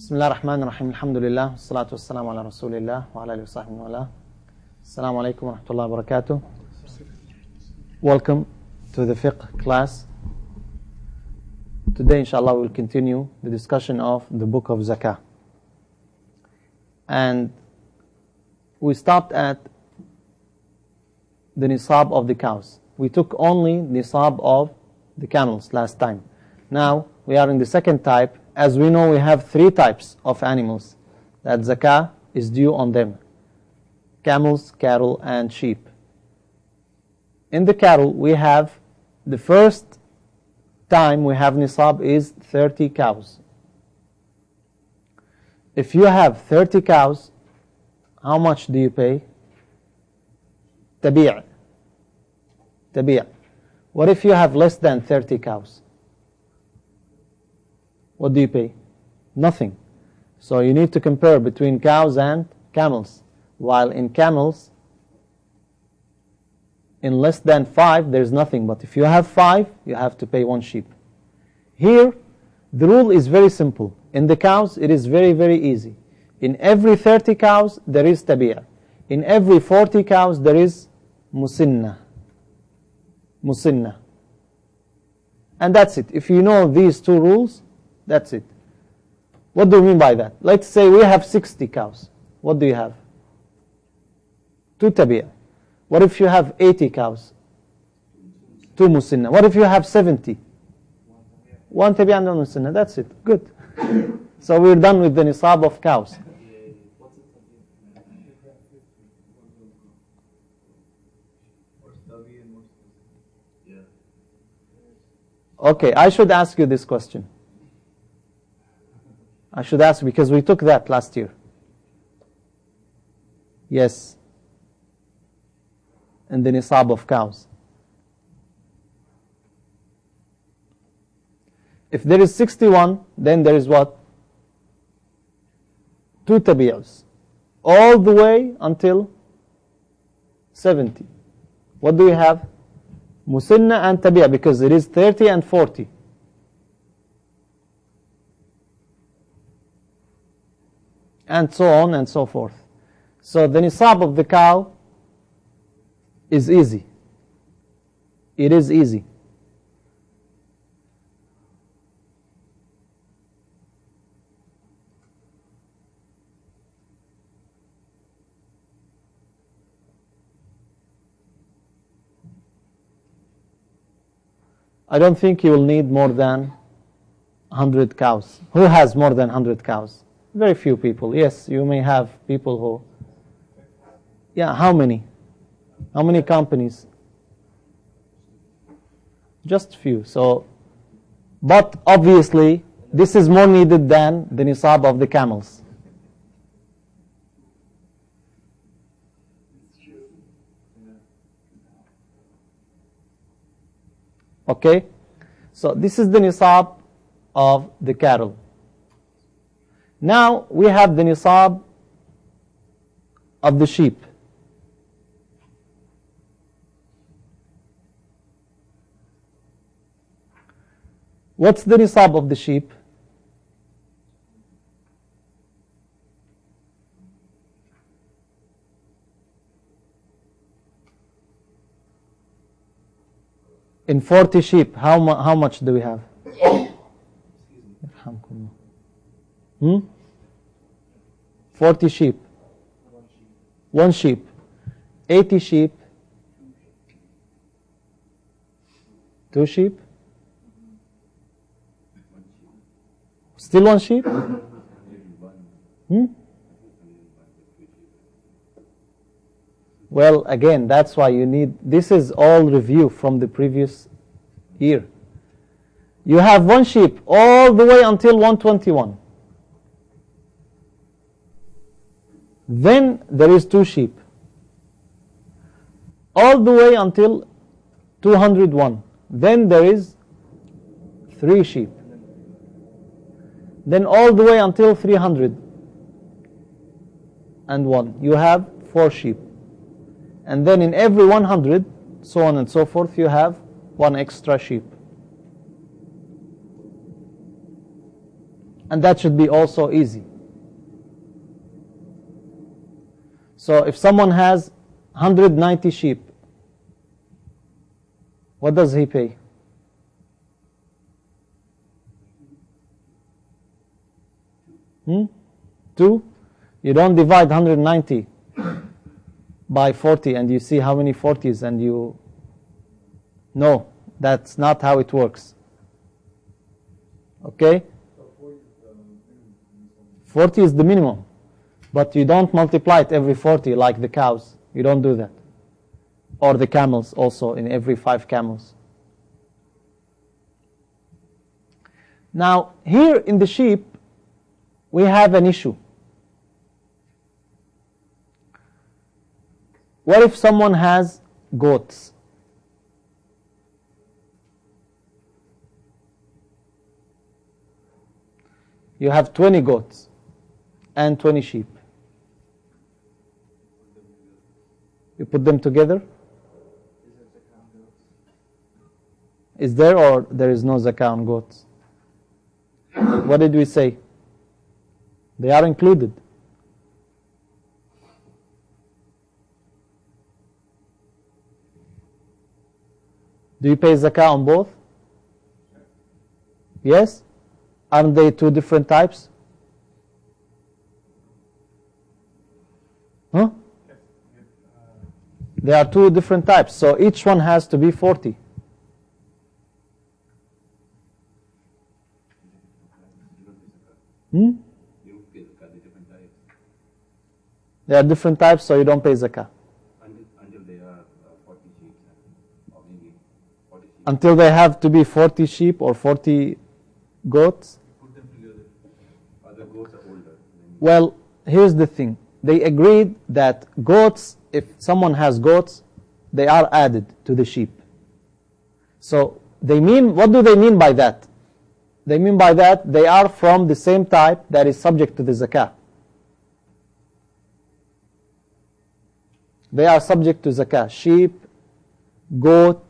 بسم الله الرحمن الرحيم الحمد لله والصلاة والسلام على رسول الله وعلى آله وصحبه وله. السلام عليكم ورحمة الله وبركاته. Welcome to the Fiqh class. Today inshallah we'll continue the discussion of the book of Zakah. And we stopped at the nisab of the cows. We took only nisab of the camels last time. Now we are in the second type. As we know, we have three types of animals that zakah is due on them: camels, cattle, and sheep. In the cattle, we have the first time we have nisab is 30 cows. If you have 30 cows, how much do you pay? Tabi'. Tabi'. What if you have less than 30 cows? What do you pay? Nothing. So you need to compare between cows and camels. While in camels, in less than 5, there's nothing. But if you have 5, you have to pay one sheep. Here, the rule is very simple. In the cows, it is very, very easy. In every 30 cows, there is tabi'ah. In every 40 cows, there is musinna. Musinna. And that's it. If you know these two rules, that's it. What do you mean by that? Let's say we have 60 cows. What do you have? 2 tabi'ah. What if you have 80 cows? 2 musinna. What if you have 70? 1 tabi'ah and 1 musinna. That's it. Good. So we're done with the nisab of cows. Okay, I should ask you this question. I should ask because we took that last year. Yes. And the nisab of cows. If there is 61, then there is what? 2 tabi'ahs. All the way until 70. What do we have? Musinna and tabi'ah, because it is 30 and 40. And so on and so forth. So the nisab of the cow is easy. It is easy. I don't think you will need more than 100 cows. Who has more than 100 cows? Very few people. Yes, you may have people who... Yeah, how many? How many companies? Just few. So, but obviously, this is more needed than the nisab of the camels. Okay? So, this is the nisab of the cattle. Now we have the nisab of the sheep. What's the nisab of the sheep? In 40 sheep, how much do we have? 40 sheep. 1 sheep. 80 sheep. 2 sheep. Still 1 sheep? Well, again, that's why you need... This is all review from the previous year. You have 1 sheep all the way until 121. Then there is 2 sheep. All the way until 201. Then there is 3 sheep. Then all the way until 301. You have 4 sheep. And then in every 100, so on and so forth, you have 1 extra sheep. And that should be also easy. So if someone has 190 sheep, what does he pay? Two? You don't divide 190 by 40 and you see how many 40s and you... No, that's not how it works. Okay? 40 is the minimum. But you don't multiply it every 40 like the cows. You don't do that. Or the camels also, in every 5 camels. Now, here in the sheep, we have an issue. What if someone has goats? You have 20 goats and 20 sheep. You put them together? Is there or there is no zakah on goats? What did we say? They are included. Do you pay zakah on both? Yes? Aren't they two different types? Huh? They are two different types, so each one has to be 40. They are different types, so you don't pay zakah. Until they are 40 sheep, or maybe 40 sheep. Until they have to be 40 sheep or 40 goats? Put them together. Other goats are older. Well, here's the thing. They agreed that goats, if someone has goats, they are added to the sheep. So, what do they mean by that? They mean by that they are from the same type that is subject to the zakah. They are subject to zakah. Sheep, goat,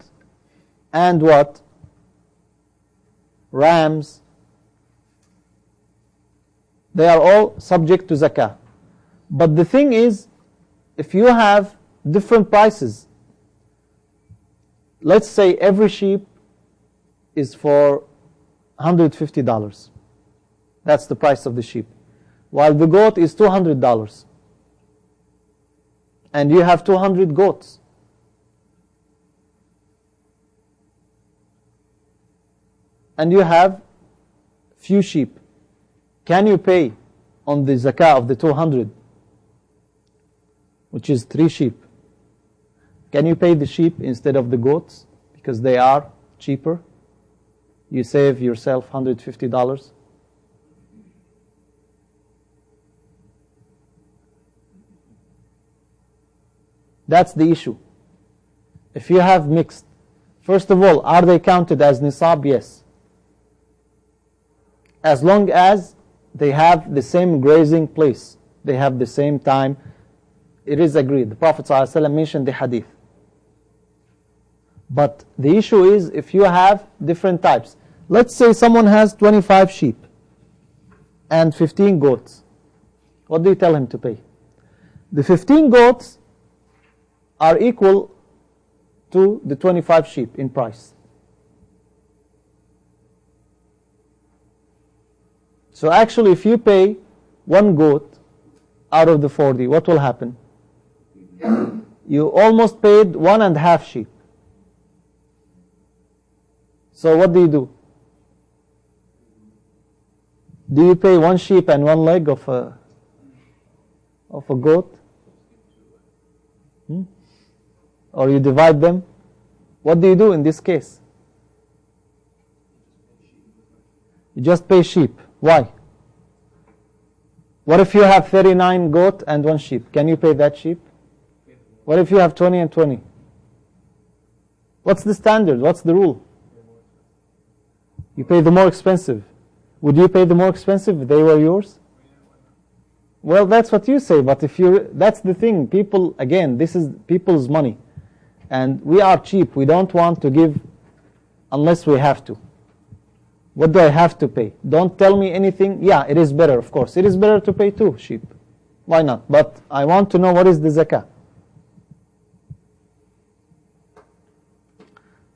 and what? Rams. They are all subject to zakah. But the thing is, if you have different prices, let's say every sheep is for $150. That's the price of the sheep. While the goat is $200. And you have 200 goats. And you have few sheep. Can you pay on the zakah of the 200, which is 3 sheep? Can you pay the sheep instead of the goats because they are cheaper? You save yourself $150. That's the issue. If you have mixed, first of all, are they counted as nisab? Yes. As long as they have the same grazing place, they have the same time, it is agreed. The Prophet ﷺ mentioned the hadith. But the issue is if you have different types. Let's say someone has 25 sheep and 15 goats. What do you tell him to pay? The 15 goats are equal to the 25 sheep in price. So actually if you pay 1 goat out of the 40, what will happen? You almost paid 1.5 sheep. So what do? Do you pay 1 sheep and 1 leg of a goat? Or you divide them? What do you do in this case? You just pay sheep. Why? What if you have 39 goat and 1 sheep? Can you pay that sheep? What if you have 20 and 20? What's the standard? What's the rule? You pay the more expensive. Would you pay the more expensive if they were yours? Well, that's what you say, but that's the thing. People, again, this is people's money. And we are cheap. We don't want to give unless we have to. What do I have to pay? Don't tell me anything. Yeah, it is better, of course. It is better to pay 2 sheep. Why not? But I want to know what is the zakah.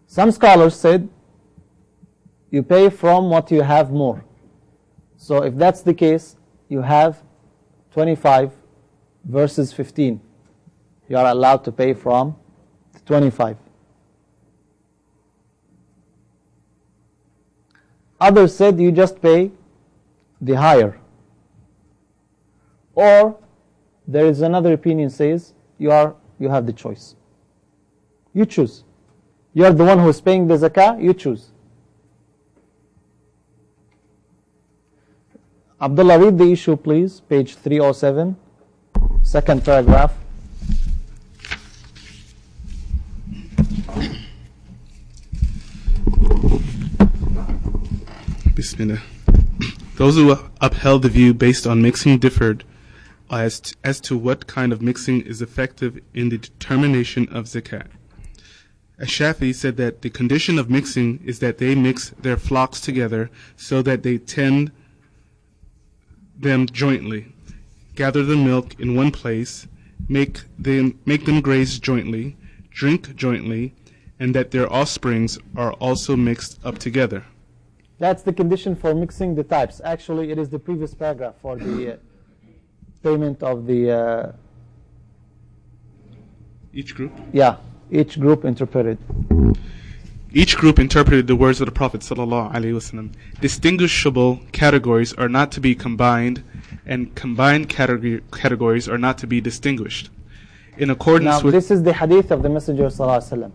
Some scholars said you pay from what you have more. So if that's the case, you have 25 versus 15. You are allowed to pay from 25. Others said you just pay the higher. Or there is another opinion says you have the choice. You choose. You are the one who is paying the zakah, you choose. Abdullah, read the issue please, page 307, second paragraph. Bismillah. Those who upheld the view based on mixing differed as to what kind of mixing is effective in the determination of zakat. Ash-Shafi'i said that the condition of mixing is that they mix their flocks together so that they tend them jointly, gather the milk in one place, make them graze jointly, drink jointly, and that their offsprings are also mixed up together. That's the condition for mixing the types. Actually, it is the previous paragraph for the payment of the... Each group? Yeah, each group interpreted. Each group interpreted the words of the Prophet ﷺ. Distinguishable categories are not to be combined, and combined categories are not to be distinguished. In accordance with... this is the hadith of the Messenger ﷺ.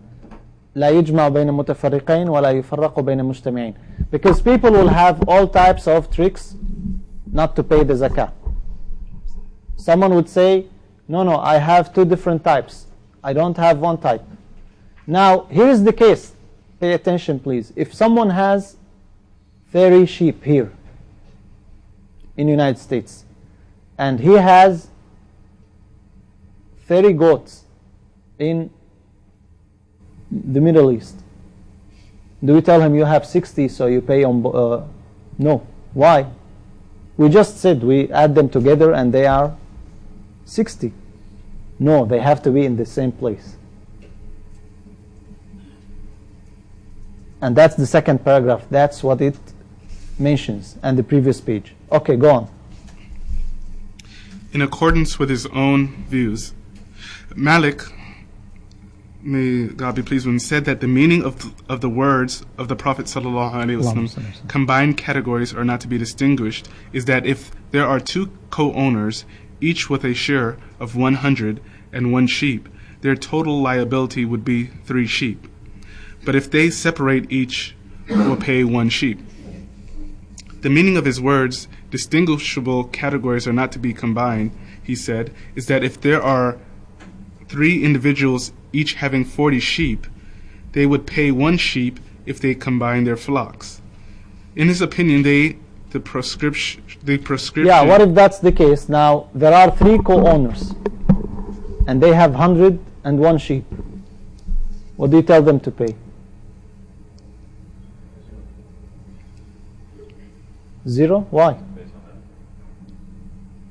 لا يجمع بين متفرقين ولا يفرق بين مجتمعين. Because people will have all types of tricks not to pay the zakah. Someone would say, no, I have 2 different types. I don't have one type. Now, here is the case. Pay attention, please. If someone has 30 sheep here in the United States, and he has 30 goats in the Middle East, do we tell him you have 60 so you pay on... no. Why? We just said we add them together and they are 60. No, they have to be in the same place. And that's the second paragraph. That's what it mentions and the previous page. Okay, go on. In accordance with his own views, Malik, may God be pleased with him, said that the meaning of the words of the Prophet ﷺ, combined categories are not to be distinguished, is that if there are 2 co-owners, each with a share of 101 sheep, their total liability would be 3 sheep. But if they separate, each will pay 1 sheep. The meaning of his words, distinguishable categories are not to be combined, he said, is that if there are 3 individuals each having 40 sheep, they would pay 1 sheep if they combine their flocks. In his opinion, the prescription... Yeah, what if that's the case? Now, there are 3 co-owners, and they have 101 sheep. What do you tell them to pay? 0? Why?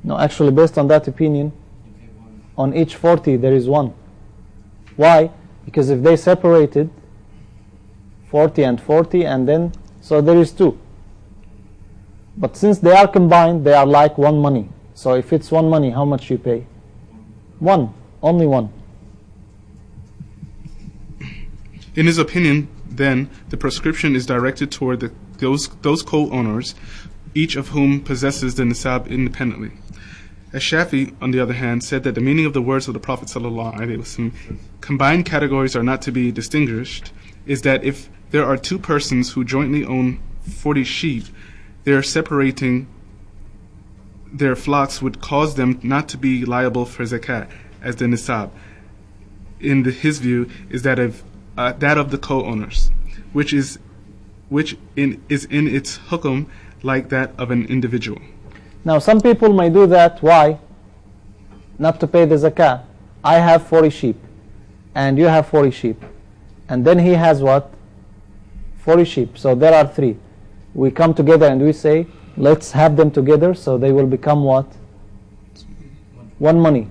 No, actually, based on that opinion, on each 40 there is 1. Why? Because if they separated 40 and 40, and then, so there is 2. But since they are combined, they are like 1 money. So if it's 1 money, how much you pay? 1. Only 1. In his opinion, then, the prescription is directed toward those co-owners, each of whom possesses the nisab independently. Ash-Shafi'i, on the other hand, said that the meaning of the words of the Prophet ﷺ, combined categories are not to be distinguished, is that if there are 2 persons who jointly own 40 sheep, their separating their flocks would cause them not to be liable for zakat as the nisab. In his view, is that of the co-owners, which is in its hukum like that of an individual. Now, some people may do that. Why? Not to pay the zakah. I have 40 sheep, and you have 40 sheep, and then he has what? 40 sheep. So there are 3. we come together and we say, let's have them together so they will become what? One money.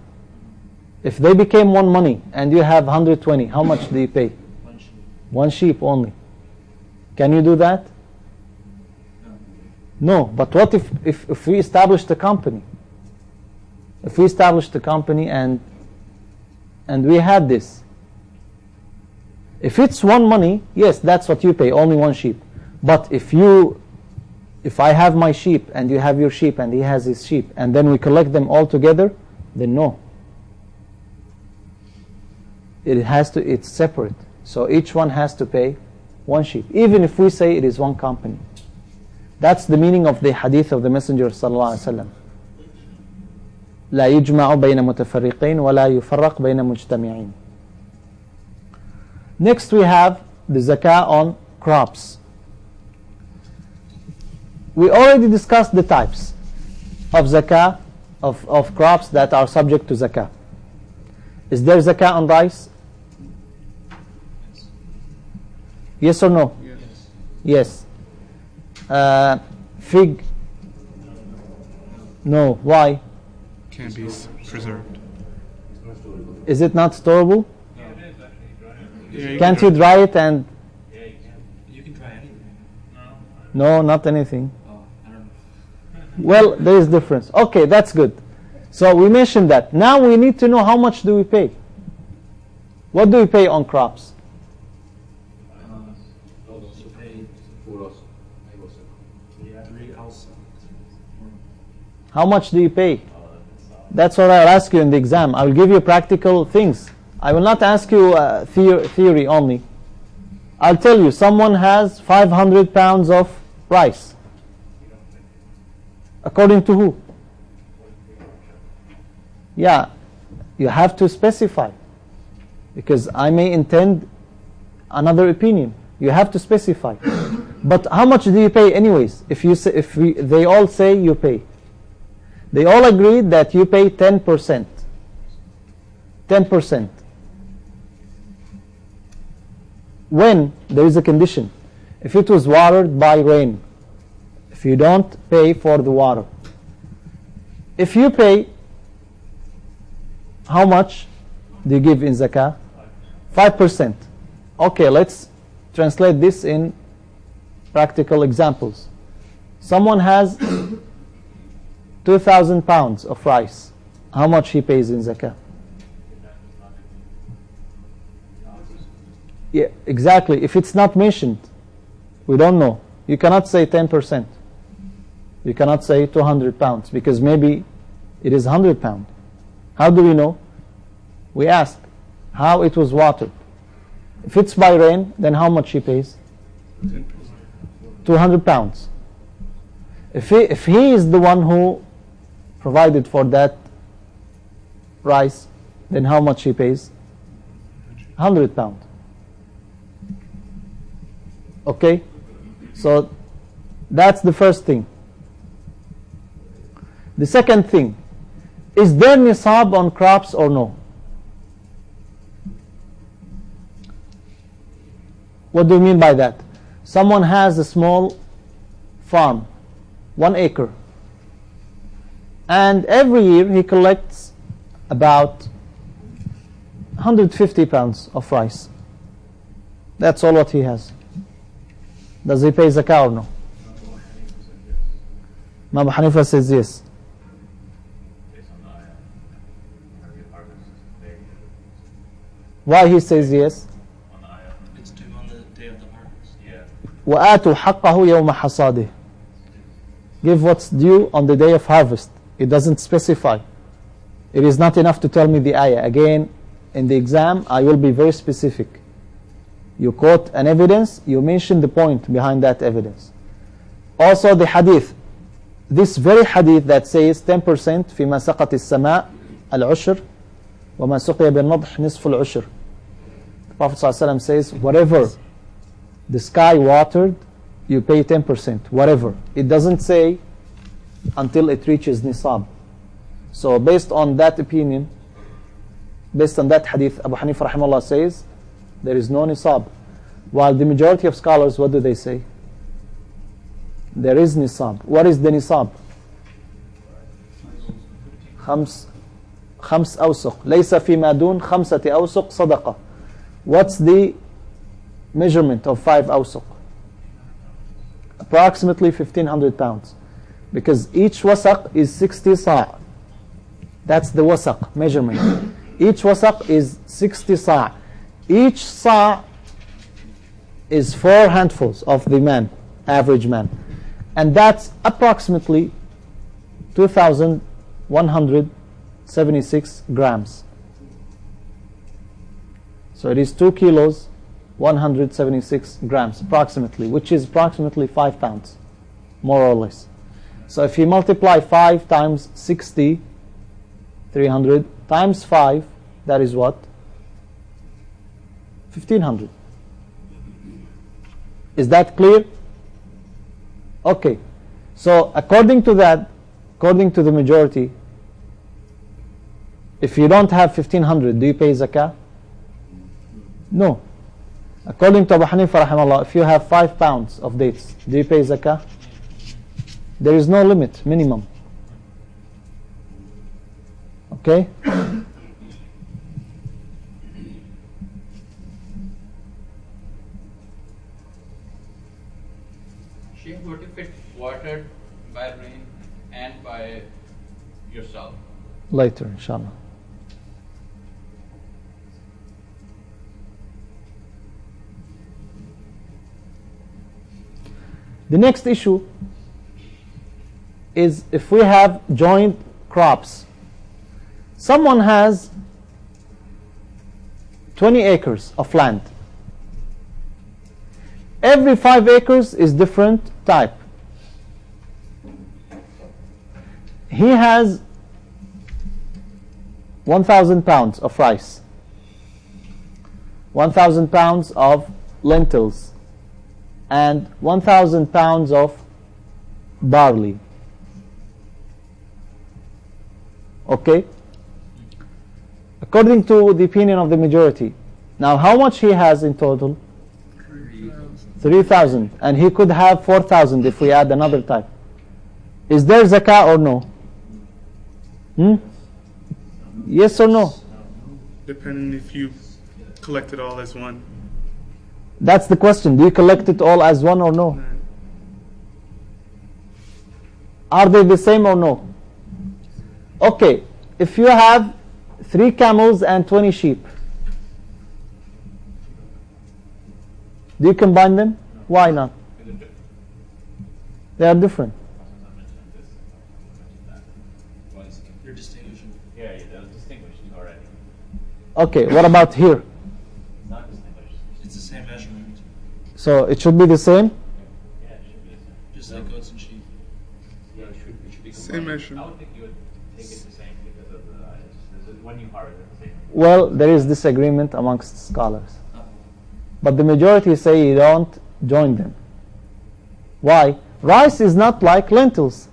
If they became one money and you have 120, how much do you pay? One sheep only. Can you do that? No, but what if we establish the company? If we establish the company and we had this. If it's one money, yes, that's what you pay, only one sheep. But if I have my sheep and you have your sheep and he has his sheep and then we collect them all together, then no. It's separate. So each one has to pay one sheep, even if we say it is one company. That's the meaning of the hadith of the Messenger sallallahu alaihi wasallam. لا يجمع بين متفرقين ولا يفرق بين مجتمعين. Next we have the zakah on crops. We already discussed the types of zakah of crops that are subject to zakah. Is there zakah on rice? Yes or no? Yes. Fig? No. Why? Can be preserved. Is it not storable? Yeah, Can't you dry it and... Yeah, you can try anything. No, not anything. Oh, I don't know. Well, there is difference. Okay, that's good. So we mentioned that. Now we need to know how much do we pay. What do we pay on crops? How much do you pay? That's what I'll ask you in the exam. I will give you practical things. I will not ask you theory only. I'll tell you, someone has 500 pounds of rice. According to who? Yeah, you have to specify. Because I may intend another opinion. You have to specify. But how much do you pay anyways? They all say you pay. They all agreed that you pay 10%. 10%. When there is a condition. If it was watered by rain. If you don't pay for the water. If you pay, how much do you give in zakah? 5%. Okay, let's translate this in practical examples. Someone has 2,000 pounds of rice. How much he pays in zakah? Yeah, exactly. If it's not mentioned, we don't know. You cannot say 10%. You cannot say 200 pounds because maybe it is 100 pounds. How do we know? We ask how it was watered. If it's by rain, then how much he pays? 200 pounds. If he is the one who provided for that rice, then how much he pays? 100 pounds. Okay? So that's the first thing. The second thing, is there nisab on crops or no? What do you mean by that? Someone has a small farm, 1 acre, and every year he collects about 150 pounds of rice. That's all what he has. Does he pay zakah or no? Imam Hanifa says yes. Why he says yes? It's due on the day of the harvest. Yeah. وَآتُوا حَقَّهُ يَوْمَ حَصَادِهِ. Give what's due on the day of harvest. It doesn't specify. It is not enough to tell me the ayah. Again, in the exam, I will be very specific. You quote an evidence, you mention the point behind that evidence. Also the hadith. This very hadith that says 10% فِيمَا سَقَتِ السَّمَاء الْعُشْرِ وَمَا سُقِيَ بِالنَّضْحِ نِصْفُ الْعُشْرِ. The Prophet ﷺ says, whatever the sky watered, you pay 10%. Whatever. It doesn't say until it reaches nisab. So based on that opinion, based on that hadith, Abu Hanifa rahimahullah says, there is no nisab. While the majority of scholars, what do they say? There is nisab. What is the nisab? خمس أوسق ليس فيما دون خمسة أوسق صدقة. What's the measurement of 5 أوسق? Approximately 1,500 pounds. Because each wasaq is 60 sa'. That's the wasaq measurement. Each wasaq is 60 sa'. Each sa' is 4 handfuls of the man, average man. And that's approximately 2,176 grams. So it is 2 kilos, 176 grams approximately, which is approximately 5 pounds, more or less. So if you multiply 5 times 60, 300, times 5, that is what? 1,500. Is that clear? Okay. So according to that, according to the majority, if you don't have 1,500, do you pay zakah? No. According to Abu Hanifa rahimahullah, if you have 5 pounds of dates, do you pay zakah? There is no limit, minimum. Okay? Sheikh, what if it's watered by rain and by yourself? Later, inshallah. The next issue is if we have joint crops. Someone has 20 acres of land. Every 5 acres is different type. He has 1,000 pounds of rice, 1,000 pounds of lentils, and 1,000 pounds of barley. Okay? According to the opinion of the majority. Now, how much he has in total? 3,000. And he could have 4,000 if we add another type. Is there zakah or no? Yes or no? Depending if you collect it all as one. That's the question. Do you collect it all as one or no? Are they the same or no? Okay. If you have 3 camels and 20 sheep, do you combine them? Why not? They are different. You're distinguishing. Yeah, that was distinguished already. Okay, what about here? Not distinguished. It's the same measurement, So it should be the same? Yeah, it should be the same. just like goats and sheep. Yeah, it should be Same combined. measurement. I would think you would take it the same because of when you harvest it the same. Well, there is disagreement amongst scholars. But the majority say you don't join them. Why? Rice is not like lentils.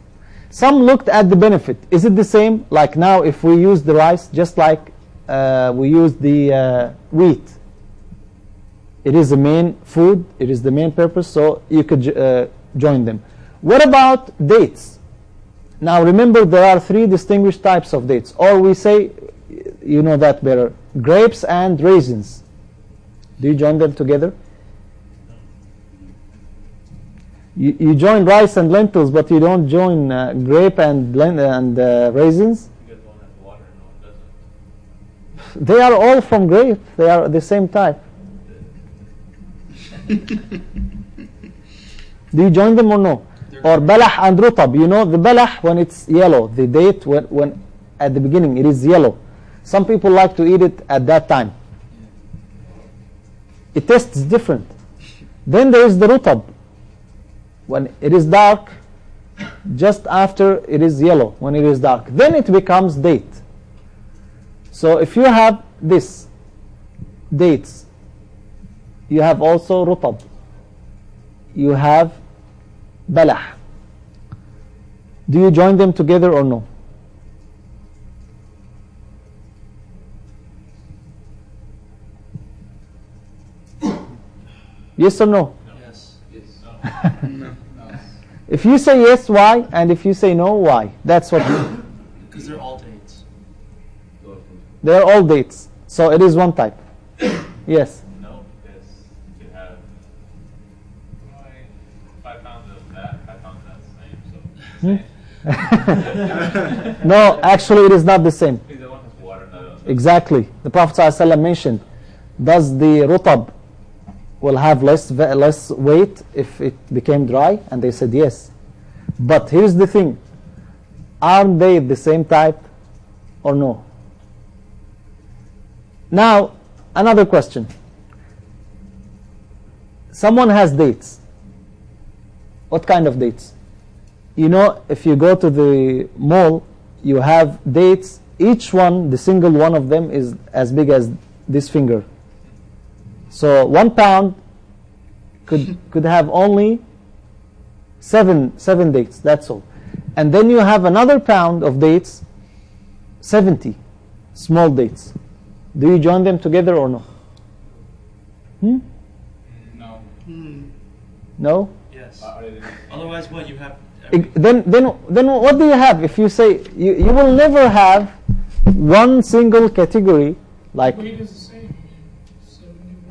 Some looked at the benefit. Is it the same? Like now if we use the rice just like we use the wheat. It is the main food. It is the main purpose. So you could join them. What about dates? Now remember there are 3 distinguished types of dates. Or we say, you know that better, grapes and raisins. Do you join them together? You join rice and lentils, but you don't join grape and raisins? Because one has water and one doesn't. They are all from grape. They are the same type. Do you join them or no? Or balah and rutab. You know the balah when it's yellow. The date when at the beginning it is yellow. Some people like to eat it at that time. It tastes different. Then there is the rutab. When it is dark, just after it is yellow, when it is dark. Then it becomes date. So if you have this, dates, you have also rutab. You have balah. Do you join them together or no? Yes or no? Yes. No. If you say yes, why? And if you say no, why? That's what. Because they're all dates. They're all dates. So it is one type. Yes. No, because you have 5 pounds of that, 5 pounds of that, same. So No, actually it is not the same. either one has water, no. Exactly. The Prophet ﷺ mentioned, does the rutab will have less weight if it became dry? And they said yes. But here's the thing. Aren't they the same type or no? Now, another question. Someone has dates. What kind of dates? You know, if you go to the mall, you have dates. Each one, the single one of them is as big as this finger. So 1 pound could have only seven dates. That's all. And then you have another pound of dates, 70 small dates. Do you join them together or no? No. No? Yes. Otherwise, what you have? Then what do you have? If you say you will never have one single category like. Weight is the same.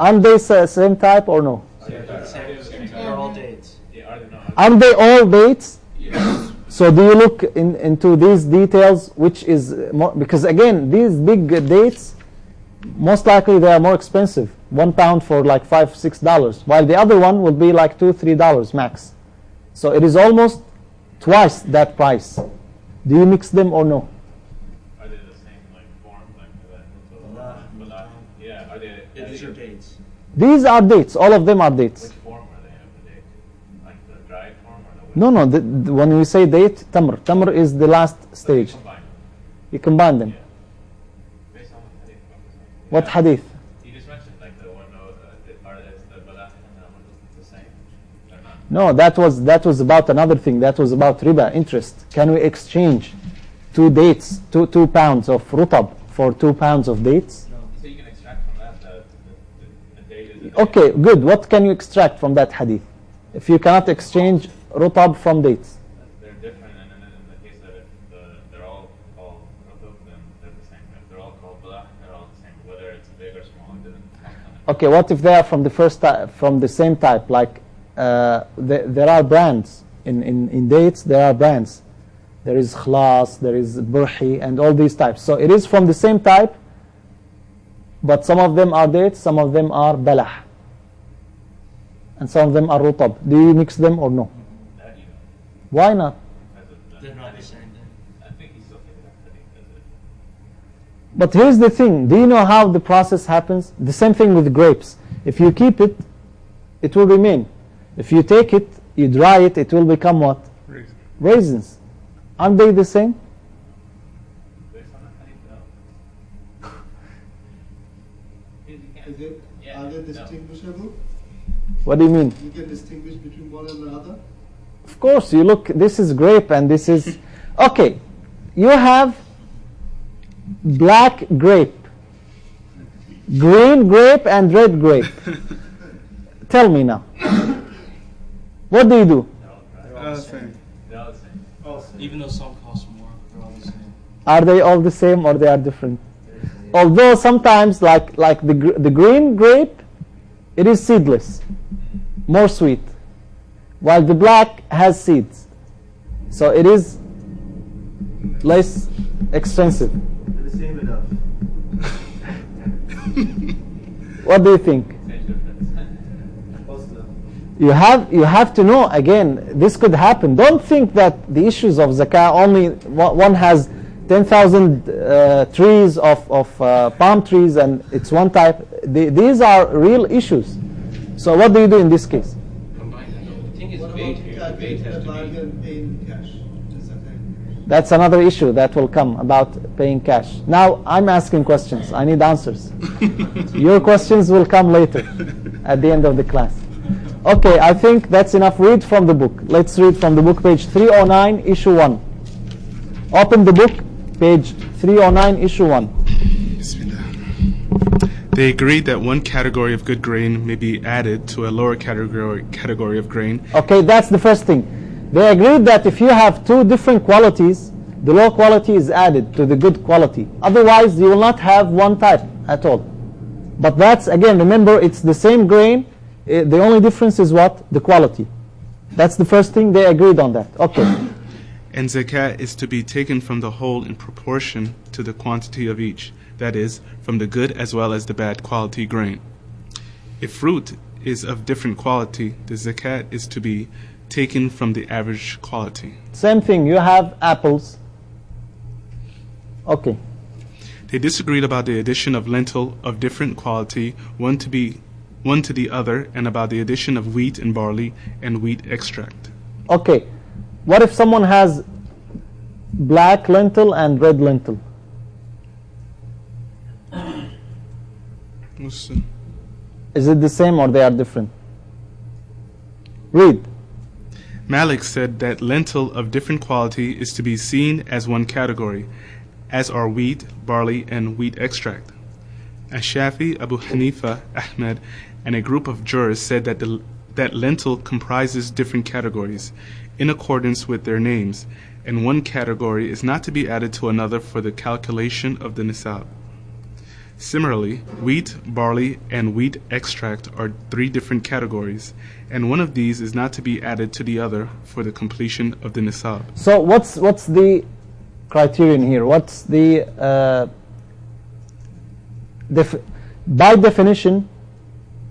Aren't they same type or no? They're all dates. Aren't they all dates? Yes. So do you look into these details, which is more, because again these big dates, most likely they are more expensive. 1 pound for like $5-6, while the other one will be like $2-3 max. So it is almost twice that price. Do you mix them or no? Are they the same like form, like yeah? Are they? These are dates. These are dates. All of them are dates. Which form are they of the date? Like the dried form or the? No. When we say date, tamr is the last stage. Combined. You combine them. Yeah. Based on the hadith. What hadith? You just mentioned like the one the balah and the one the same. They're not. No, that was about another thing. That was about riba, interest. Can we exchange 2 dates, 2 pounds of rutab for 2 pounds of dates? So you can extract from that the date is the date. Okay, good. What can you extract from that hadith? If you cannot exchange rutab from dates. They're different, and then in the case that they're all called rutab, then they're the same. If they're all called balah, they're all the same. Whether it's big or small, it doesn't count. Okay, what if they are from the from the same type? Like there are brands in dates. There are brands. There is khlas, there is burhi, and all these types. So it is from the same type, but some of them are dates, some of them are balah, and some of them are rutab. Do you mix them or no? That you know. Why not? They're not the same thing. I think he's still thinking that. I think that's it. But here's the thing. Do you know how the process happens? The same thing with grapes. If you keep it, it will remain. If you take it, you dry it, it will become what? Raisins. Aren't they the same? Based on that, I think no. Is it, are they distinguishable? What do you mean? You can distinguish between one and the other? Of course, you look, this is grape and this is... Okay, you have black grape, green grape and red grape. Tell me now. What do you do? They're all the same. They're all the same. Even though some cost more, they're all the same. Are they all the same or they are different? Although sometimes, like the green grape, it is seedless, more sweet, while the black has seeds. So it is less expensive. They're the same enough. What do you think? Same difference. You have to know, again, this could happen. Don't think that the issues of zakah only one has 10,000 trees of palm trees and it's one type. These are real issues. So what do you do in this case? Combine them. The thing is, What weight about here. The weight calculating has the to be. bargain paying cash? Is that right? That's another issue that will come about paying cash. Now I'm asking questions. I need answers. Your questions will come later at the end of the class. Okay, I think that's enough. Read from the book. Let's read from the book, page 309, issue 1. Open the book, page 309, issue 1. Bismillah. They agreed that one category of good grain may be added to a lower category of grain. Okay, that's the first thing. They agreed that if you have two different qualities, the low quality is added to the good quality. Otherwise, you will not have one type at all. But that's, again, remember, it's the same grain. The only difference is what? The quality. That's the first thing. They agreed on that. Okay. And zakat is to be taken from the whole in proportion to the quantity of each, that is, from the good as well as the bad quality grain. If fruit is of different quality, the zakat is to be taken from the average quality. Same thing. You have apples. Okay. They disagreed about the addition of lentil of different quality, one to the other, and about the addition of wheat and barley and wheat extract. Okay. What if someone has black lentil and red lentil? Is it the same or they are different? Read. Malik said that lentil of different quality is to be seen as one category, as are wheat, barley, and wheat extract. Ash-Shafi, Abu Hanifa, Ahmed, and a group of jurors said that lentil comprises different categories in accordance with their names, and one category is not to be added to another for the calculation of the nisab. Similarly, wheat, barley, and wheat extract are three different categories, and one of these is not to be added to the other for the completion of the nisab. So what's the criterion here? What's the by definition,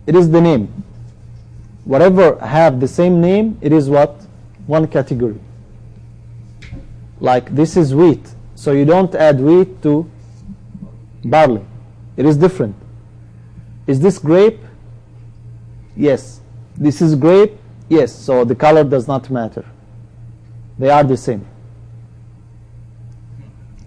it is the name. Whatever have the same name, it is what? One category. Like this is wheat, so you don't add wheat to barley. It is different. Is this grape? Yes. This is grape? Yes. So the color does not matter. They are the same.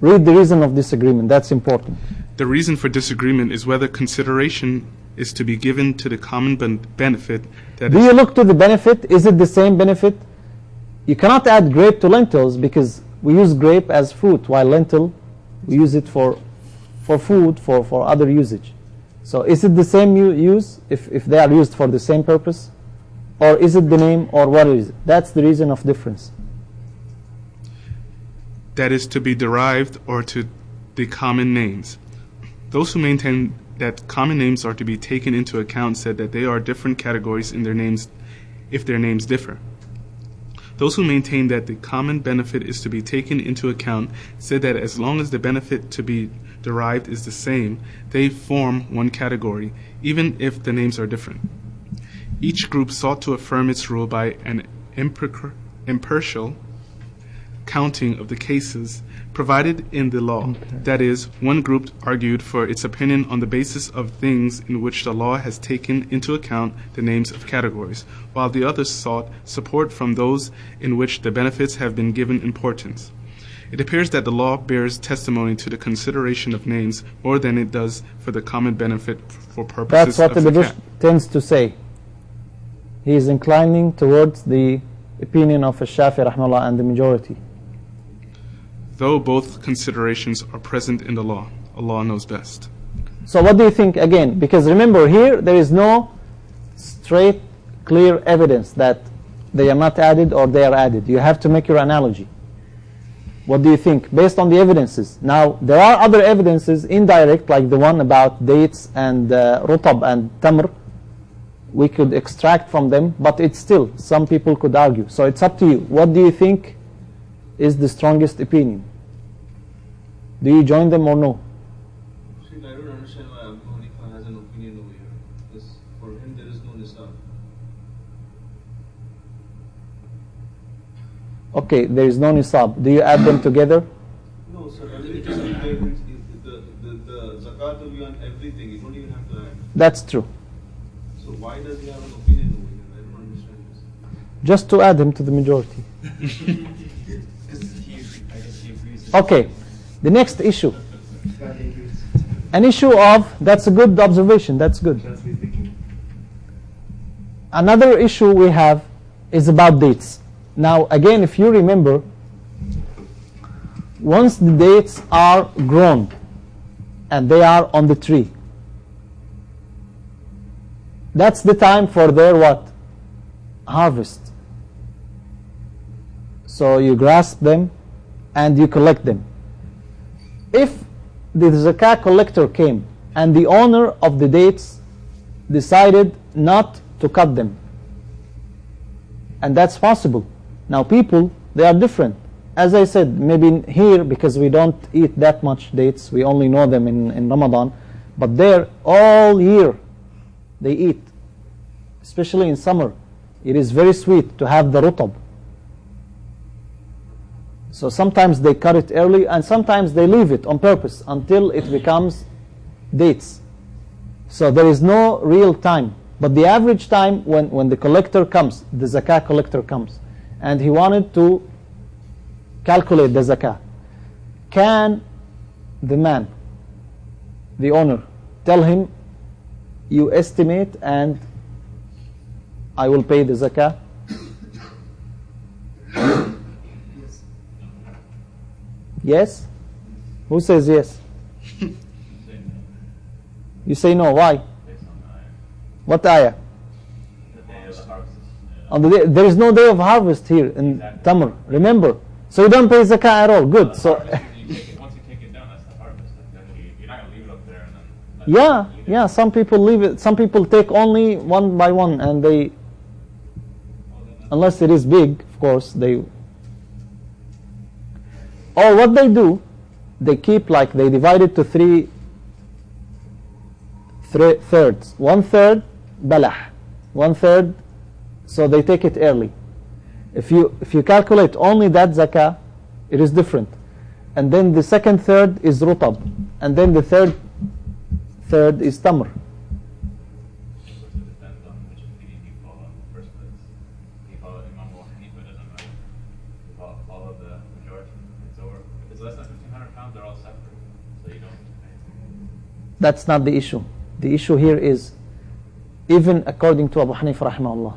Read the reason of disagreement. That's important. The reason for disagreement is whether consideration is to be given to the common benefit that Do you look to the benefit? Is it the same benefit? You cannot add grape to lentils because we use grape as fruit, while lentil, we use it for food, for other usage. So is it the same use if they are used for the same purpose? Or is it the name, or what is it? That's the reason of difference. that is to be derived or to the common names. Those who maintain that common names are to be taken into account said that they are different categories in their names if their names differ. Those who maintain that the common benefit is to be taken into account said that as long as the benefit to be derived is the same, they form one category, even if the names are different. Each group sought to affirm its rule by an impartial counting of the cases provided in the law. That is, one group argued for its opinion on the basis of things in which the law has taken into account the names of categories, while the others sought support from those in which the benefits have been given importance. It appears that the law bears testimony to the consideration of names more than it does for the common benefit for purposes That's what of the zakat. Badish tends to say. He is inclining towards the opinion of Shafi rahmallah and the majority. Though both considerations are present in the law, Allah knows best. So what do you think again? Because remember here, there is no straight, clear evidence that they are not added or they are added. You have to make your analogy. What do you think? Based on the evidences. Now, there are other evidences, indirect, like the one about dates and rutab and tamr. We could extract from them, but it's still, some people could argue. So it's up to you. What do you think is the strongest opinion? Do you join them or no? Sheikh, I don't understand why Abu Hanifa has an opinion over here. Because for him there is no nisab. Okay, there is no nisab. Do you add them together? No, sir. The zakat will be on everything. You don't even have to add. That's true. So why does he have an opinion over here? I don't understand this. Just to add him to the majority. Okay, the next issue. An issue of, that's a good observation, that's good. Another issue we have is about dates. Now again, if you remember, once the dates are grown and they are on the tree, that's the time for their what? Harvest. So you grasp them and you collect them. If the zakah collector came and the owner of the dates decided not to cut them, and that's possible. Now people, they are different. As I said, maybe here, because we don't eat that much dates, we only know them in Ramadan, but there, all year, they eat. Especially in summer, it is very sweet to have the rutab. So sometimes they cut it early, and sometimes they leave it on purpose until it becomes dates. So there is no real time. But the average time when the collector comes, the zakah collector comes, and he wanted to calculate the zakah, can the man, the owner, tell him, you estimate and I will pay the zakah? Yes? Who says yes? You say no. Why? What ayah? The day of the harvest. On the day, there is no day of harvest here in Tamr. Remember. So you don't pay zakah at all. Good. So Once you take it down, that's the harvest. Then you're not going to leave it up there and then let yeah, it eat it. yeah. Some people leave it. Some people take only one by one, and they, unless it is big, of course, they. Or what they do, they keep, like, they divide it to three thirds. 1/3 balah, 1/3. So they take it early. If you calculate only that zakah, it is different. And then the second third is rutab, and then the third is tamr. It depends on which opinion you follow in the first place. If you follow Imam Abu Hanifa, it doesn't matter. If you follow the majority, it's over. If it's less than 1,500 pounds, they're all separate. So you don't pay. That's not the issue. The issue here is, even according to Abu Hanifa rahimahullah,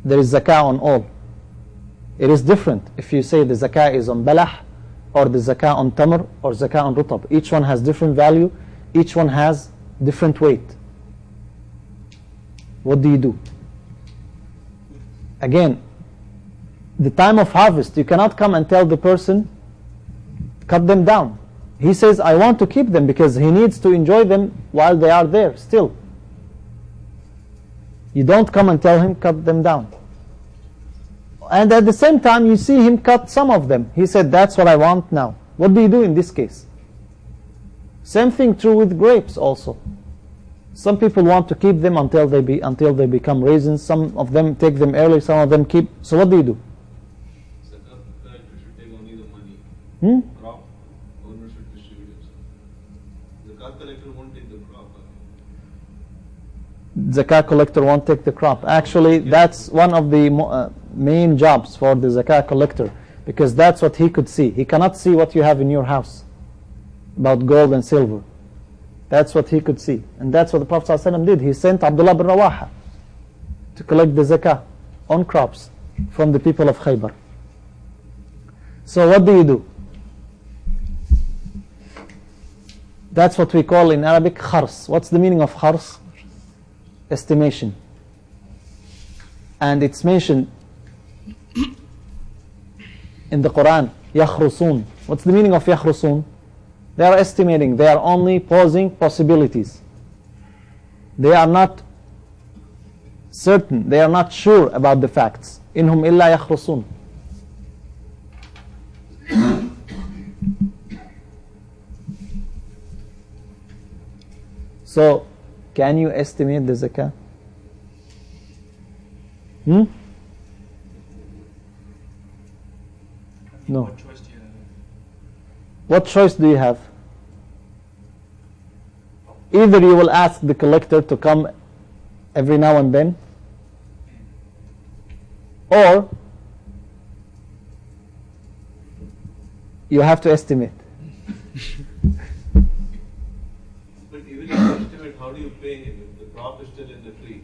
there is zakah on all. It is different if you say the zakah is on balah, or the zakah on tamr, or zakah on rutab. Each one has different value. Each one has different weight. What do you do? Again, the time of harvest, you cannot come and tell the person, cut them down. He says, I want to keep them because he needs to enjoy them while they are there still. You don't come and tell him, cut them down. And at the same time, you see him cut some of them. He said, that's what I want now. What do you do in this case? Same thing true with grapes also. Some people want to keep them until they become raisins. Some of them take them early, some of them keep. So what do you do? Zakat collector should take only the money. Crop owner should distribute it. Zakat collector won't take the crop. Zakah collector won't take the crop. Actually, that's one of the main jobs for the zakah collector, because that's what he could see. He cannot see what you have in your house about gold and silver. That's what he could see. And that's what the Prophet ﷺ did. He sent Abdullah bin Rawaha to collect the zakah on crops from the people of Khaybar. So what do you do? That's what we call in Arabic khars. What's the meaning of khars? Estimation. And it's mentioned in the Quran, yakhrusun. What's the meaning of yakhrusun? They are estimating. They are only posing possibilities. They are not certain. They are not sure about the facts. Inhum illa yakhrusun. So, can you estimate the zakah? No. What choice do you have? What choice do you have? Either you will ask the collector to come every now and then, or you have to estimate. But even if you estimate, how do you pay him if the crop is still in the tree?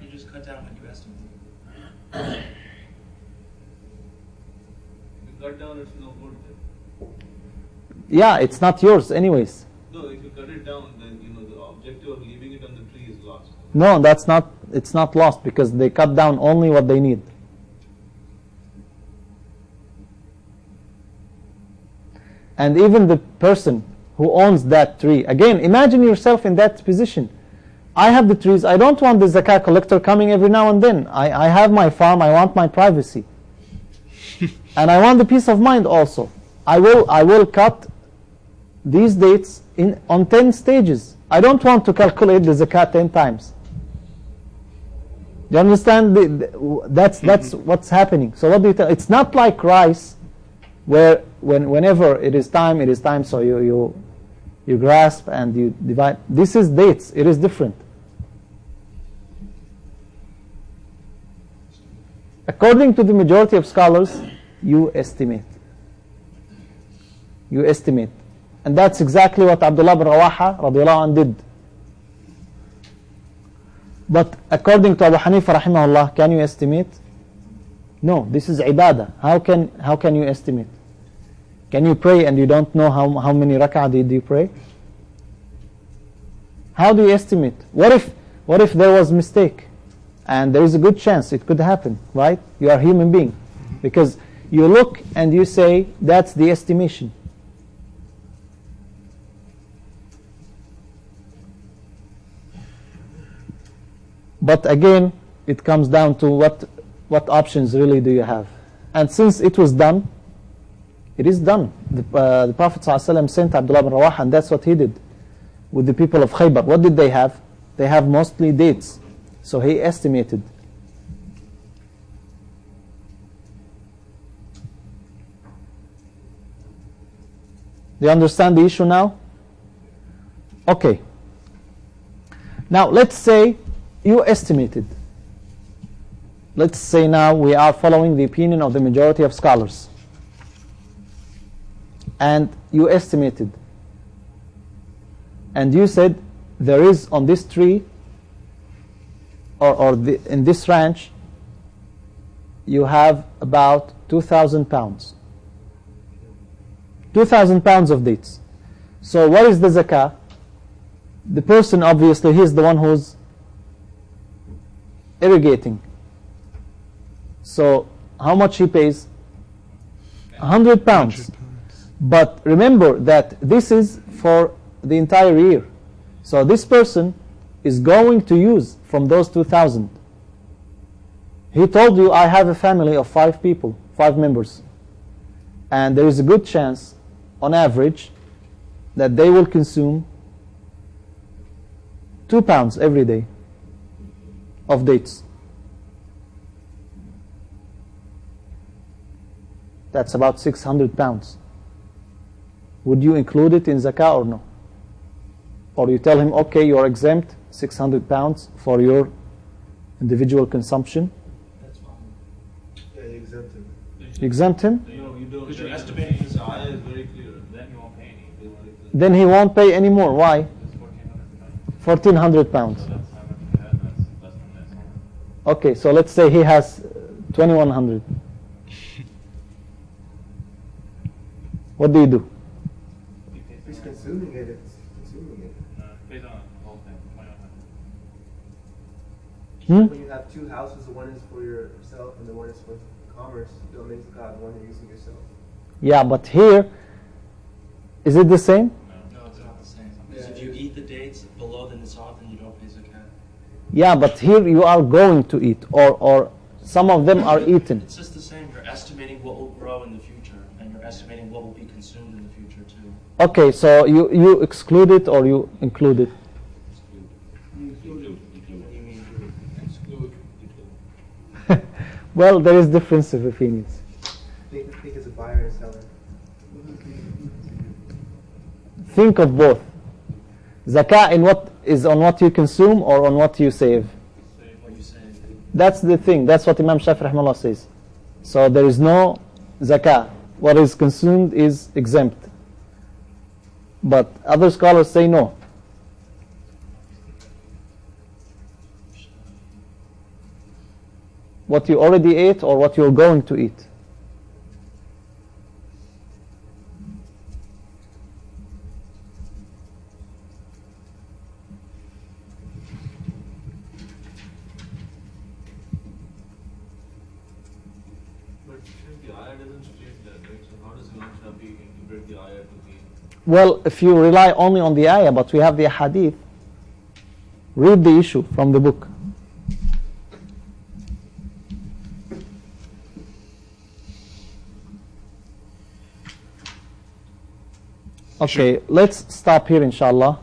You just cut down what you estimate. If you cut down, it's no good then. Yeah, it's not yours anyways. No, if you cut it down, then the objective of leaving it on the tree is lost. No, it's not lost, because they cut down only what they need. And even the person who owns that tree, again, imagine yourself in that position. I have the trees, I don't want the zakah collector coming every now and then. I have my farm, I want my privacy. And I want the peace of mind also. I will cut these dates on 10 stages. I don't want to calculate the zakat 10 times. You understand? That's what's happening. So what do you tell? It's not like rice, where whenever it is time, so you grasp and you divide. This is dates. It is different. According to the majority of scholars, you estimate. You estimate. And that's exactly what Abdullah bin Rawaha radiallahu anh did. But according to Abu Hanifa rahimahullah, can you estimate? No, this is ibadah. How can you estimate? Can you pray and you don't know how many rak'ah did you pray? How do you estimate? What if there was mistake? And there is a good chance it could happen, right? You are a human being. Because you look and you say, that's the estimation. But again, it comes down to what options really do you have. And since it was done, it is done. The Prophet ﷺ sent Abdullah bin Rawaha, and that's what he did with the people of Khaybar. What did they have? They have mostly dates. So he estimated. Do you understand the issue now? Okay. Now let's say you estimated. Let's say now we are following the opinion of the majority of scholars. And you estimated. And you said there is on this tree in this ranch you have about 2,000 pounds. 2,000 pounds of dates. So what is the zakah? The person, obviously, he is the one who's irrigating. So how much he pays? 100 pounds. But remember that this is for the entire year. So this person is going to use from those 2,000. He told you, I have a family of 5 people, 5 members. And there is a good chance, on average, that they will consume 2 pounds every day of dates. That's about 600 pounds. Would you include it in zakah or no? Or you tell him, okay, you're exempt 600 pounds for your individual consumption? That's fine. Yeah, you exempt him. You exempt him? No, you don't. Because you're estimating his Ayah is very clear. Then you won't pay any. Then he won't pay any more. Why? It's 1,400 1,400 pounds. pounds. So that's how much you had. That's less than this. Okay, so let's say he has 2,100. What do you do? He's consuming it. It's consuming it. Based on the whole thing, 2,100. Hmm? When you have 2 houses, the one is for yourself and the one is for commerce, you don't make zakat, the one you're using yourself. Yeah, but here, is it the same? No, it's not the same. Because if you eat the dates below the nisab, then you don't pay zakat. Yeah, but here you are going to eat, or some of them are eaten. It's just the same. You're estimating what will grow in the future, and you're estimating what will be consumed in the future too. Okay, so you exclude it or you include it? Well, there is difference of opinions. Think as a buyer and seller. Think of both. Zakah in what is on what you consume or on what you save. What you say. That's the thing. That's what Imam Shafi rahimahullah says. So there is no zakah. What is consumed is exempt. But other scholars say no. What you already ate or what you're going to eat. But the ayah doesn't state that, right? So how does Imam Shafi interpret the ayah to be? Well, if you rely only on the ayah, but we have the hadith, read the issue from the book. Okay, let's stop here inshallah,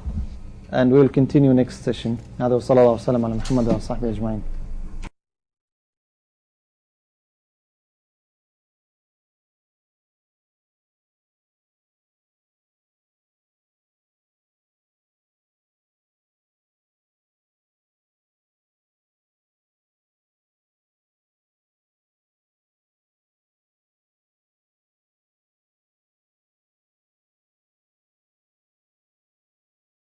and we'll continue next session. هذا وصلى الله وسلم على محمد وصحبه أجمعين.